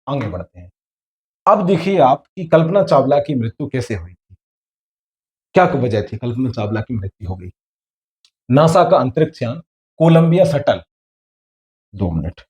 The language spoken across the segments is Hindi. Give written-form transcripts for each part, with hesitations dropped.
आगे बढ़ते हैं। अब देखिए आप कि कल्पना चावला की मृत्यु कैसे हुई थी, क्या वजह थी कल्पना चावला की मृत्यु हो गई। नासा का अंतरिक्ष यान Columbia shuttle, 2 minute,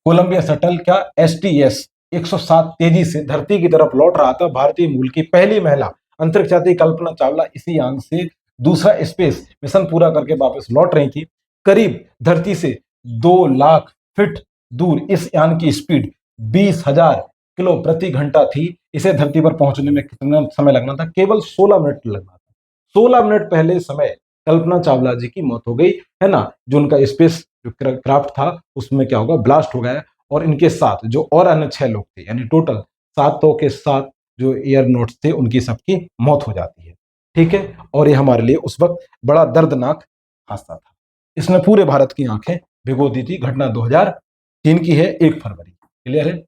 Columbia shuttle क्या STS 107 तेजी से धरती की तरफ लौट रहा था। भारतीय मूल की पहली महिला अंतरिक्ष यात्री कल्पना चावला इसी यान से दूसरा स्पेस मिशन पूरा करके वापस लौट रही थी। करीब धरती से 2 लाख फीट दूर इस यान की स्पीड 20,000 किलो प्रति घंटा थी। इसे धरती पर पहुंचने में कितना समय लगना था, केवल 16 मिनट लगना था। 16 मिनट पहले समय कल्पना चावला जी की मौत हो गई है ना। जो उनका स्पेस जो क्राफ्ट था उसमें क्या होगा, ब्लास्ट हो गया। और इनके साथ जो और अन्य 6 लोग थे, यानी टोटल 7 के साथ जो एयरनोट्स थे उनकी सबकी मौत हो जाती है। ठीक है, और ये हमारे लिए उस वक्त बड़ा दर्दनाक हादसा था। इसने पूरे भारत की आंखें भिगो दी थी। घटना 2003 की है, 1 फरवरी। क्लियर है,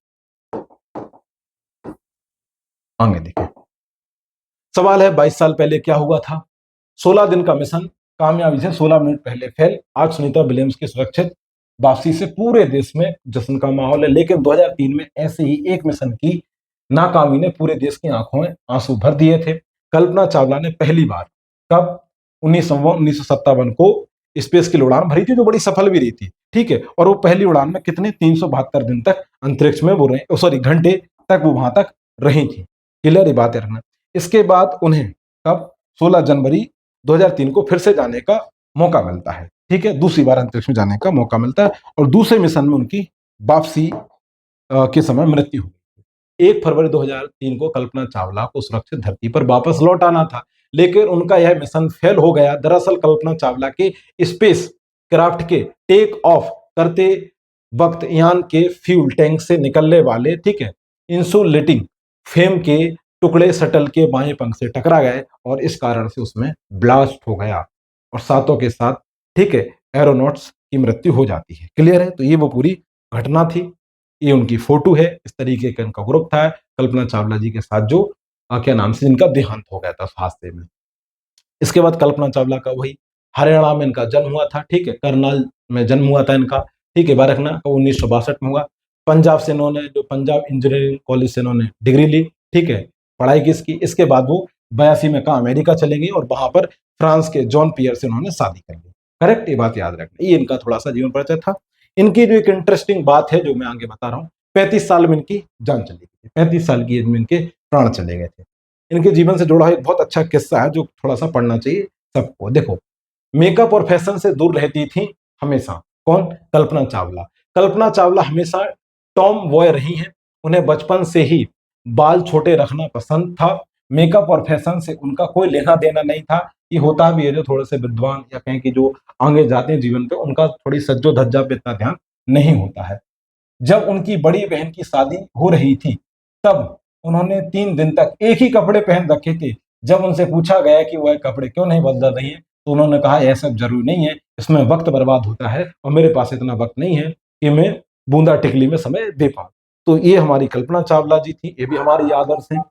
आगे देखें। सवाल है 22 साल पहले क्या हुआ था। 16 दिन का मिशन कामयाबी से 16 मिनट पहले फेल। आज सुनीता विलियम्स की सुरक्षित वापसी से पूरे देश में जश्न का माहौल है। लेकिन 2003 में ऐसे ही एक मिशन की नाकामी ने पूरे देश की आंखों में आंसू भर दिए थे। कल्पना चावला ने पहली बार कब 1957 को स्पेस की उड़ान भरी थी, जो बड़ी सफल भी रही थी। ठीक है, और वो पहली उड़ान में कितने 372 दिन तक अंतरिक्ष में वो रहे, सॉरी घंटे तक वो वहां तक रही थी। क्लियर, ये बात रखना। इसके बाद उन्हें कब 16 जनवरी 2003 को फिर से जाने का मौका मिलता है। ठीक है, दूसरी बार अंतरिक्ष में जाने का मौका मिलता है और दूसरे मिशन में उनकी वापसी के समय मृत्यु हुई। 1 फरवरी 2003 को कल्पना चावला को सुरक्षित धरती पर वापस लौट आना था, लेकिन उनका यह मिशन फेल हो गया। दरअसल कल्पना चावला के स्पेस क्राफ्ट के टेक ऑफ करते वक्त यान के फ्यूल टैंक से निकलने वाले, ठीक है, इंसुलेटिंग फेम के टुकड़े शटल के बाएं पंख से टकरा गए और इस कारण से उसमें ब्लास्ट हो गया और सातों के साथ, ठीक है, एरोनॉट्स की मृत्यु हो जाती है। क्लियर है, तो ये वो पूरी घटना थी। ये उनकी फोटो है, इस तरीके का इनका ग्रुप था कल्पना चावला जी के साथ, जो क्या नाम से इनका देहांत हो गया था उस हादसे में। इसके बाद कल्पना चावला का वही हरियाणा में इनका जन्म हुआ था। ठीक है, करनाल में जन्म हुआ था इनका। ठीक है, बारखना का 1962 में हुआ। पंजाब से इन्होंने जो पंजाब इंजीनियरिंग कॉलेज से इन्होंने डिग्री ली। ठीक है, पढ़ाई की इसकी। इसके बाद वो 82 में कहा अमेरिका चले गई और वहां पर फ्रांस के जॉन पियर से उन्होंने शादी कर ली। करेक्ट, ये बात याद रखना। ये इनका थोड़ा सा जीवन परिचय था। इनकी जो एक इंटरेस्टिंग बात है जो मैं आगे बता रहा हूँ, 35 साल में इनकी जान चली गई। 35 साल की एज में इनके प्राण चले गए थे। इनके जीवन से जुड़ा एक बहुत अच्छा किस्सा है जो थोड़ा सा पढ़ना चाहिए सबको। देखो, मेकअप और फैशन से दूर रहती थी हमेशा। कौन? कल्पना चावला। कल्पना चावला हमेशा टॉम बॉय रही हैं। उन्हें बचपन से ही बाल छोटे रखना पसंद था। मेकअप और फैशन से उनका कोई लेना देना नहीं था। ये होता भी है जो थोड़े से विद्वान या कहें कि जो आगे जाते हैं जीवन पे, उनका थोड़ी सज्जो धज्जा पे इतना ध्यान नहीं होता है। जब उनकी बड़ी बहन की शादी हो रही थी तब उन्होंने 3 दिन तक एक ही कपड़े पहन रखे थे। जब उनसे पूछा गया कि वह कपड़े क्यों नहीं बदल रही है तो उन्होंने कहा यह सब जरूरी नहीं है, इसमें वक्त बर्बाद होता है और मेरे पास इतना वक्त नहीं है कि मैं बूंदा टिकली में समय दे पाऊं। तो ये हमारी कल्पना चावला जी थी, ये भी हमारी आदर्श हैं।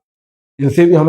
इनसे भी हमें